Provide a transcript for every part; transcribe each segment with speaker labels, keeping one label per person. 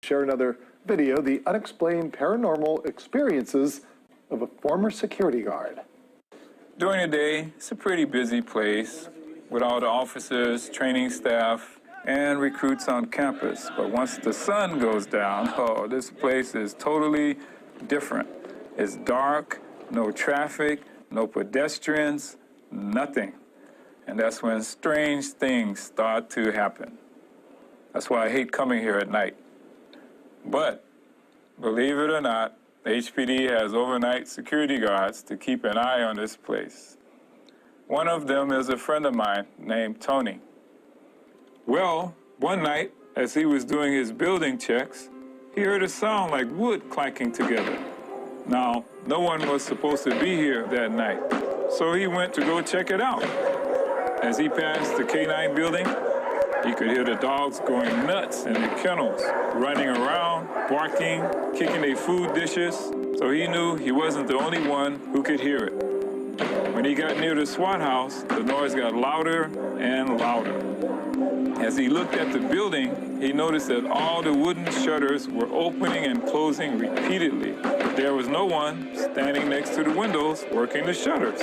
Speaker 1: Share another video, the unexplained paranormal experiences of a former security guard.
Speaker 2: During the day, it's a pretty busy place with all the officers, training staff, and recruits on campus. But once the sun goes down, oh, this place is totally different. It's dark, no traffic, no pedestrians, nothing. And that's when strange things start to happen. That's why I hate coming here at night. But, believe it or not, the HPD has overnight security guards to keep an eye on this place. One of them is a friend of mine named Tony. Well, one night, as he was doing his building checks, he heard a sound like wood clacking together. Now, no one was supposed to be here that night, so he went to go check it out. As he passed the K-9 building, he could hear the dogs going nuts in the kennels, running around, barking, kicking their food dishes, so he knew he wasn't the only one who could hear it. When he got near the SWAT house, the noise got louder and louder. As he looked at the building, he noticed that all the wooden shutters were opening and closing repeatedly, but there was no one standing next to the windows working the shutters.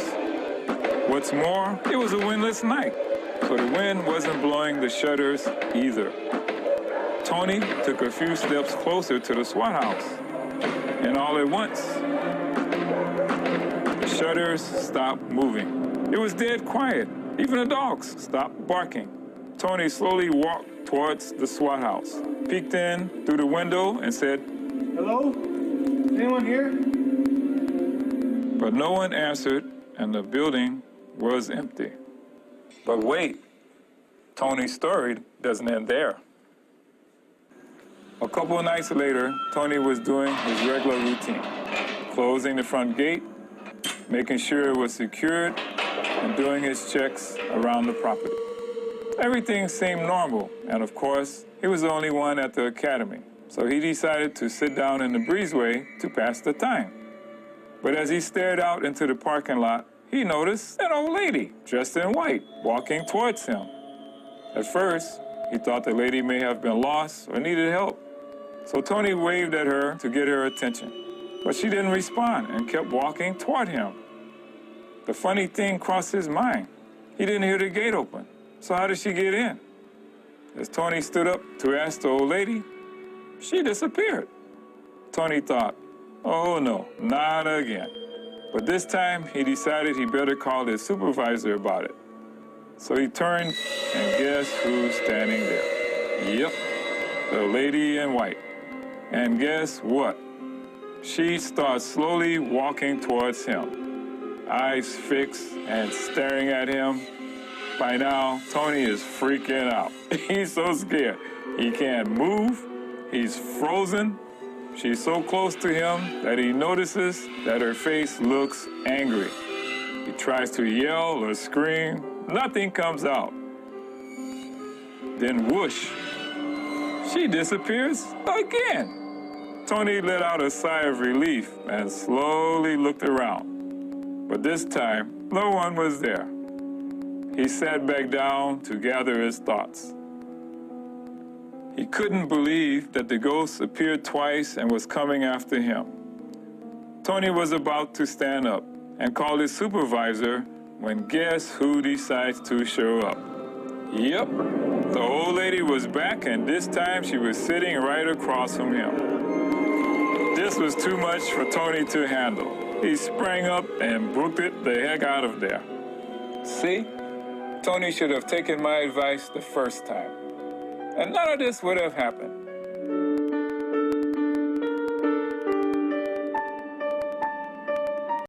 Speaker 2: What's more, it was a windless night, so the wind wasn't blowing the shutters either. Tony took a few steps closer to the SWAT house, and all at once, the shutters stopped moving. It was dead quiet. Even the dogs stopped barking. Tony slowly walked towards the SWAT house, peeked in through the window, and said,
Speaker 3: "Hello? Anyone here?"
Speaker 2: But no one answered, and the building was empty. But wait, Tony's story doesn't end there. A couple of nights later, Tony was doing his regular routine, closing the front gate, making sure it was secured, and doing his checks around the property. Everything seemed normal, and of course, he was the only one at the academy, so he decided to sit down in the breezeway to pass the time. But as he stared out into the parking lot, he noticed an old lady dressed in white walking towards him. At first, he thought the lady may have been lost or needed help. So Tony waved at her to get her attention, but she didn't respond and kept walking toward him. The funny thing crossed his mind. He didn't hear the gate open, so how did she get in? As Tony stood up to ask the old lady, she disappeared. Tony thought, oh no, not again. But this time, he decided he better call his supervisor about it. So he turned, and guess who's standing there? Yep, the lady in white. And guess what? She starts slowly walking towards him, eyes fixed and staring at him. By now, Tony is freaking out. He's so scared. He can't move. He's frozen. She's so close to him that he notices that her face looks angry. He tries to yell or scream. Nothing comes out. Then whoosh, she disappears again. Tony let out a sigh of relief and slowly looked around. But this time, no one was there. He sat back down to gather his thoughts. He couldn't believe that the ghost appeared twice and was coming after him. Tony was about to stand up and call his supervisor when guess who decides to show up? Yep, the old lady was back, and this time she was sitting right across from him. This was too much for Tony to handle. He sprang up and booked it the heck out of there. See? Tony should have taken my advice the first time, and none of this would have happened.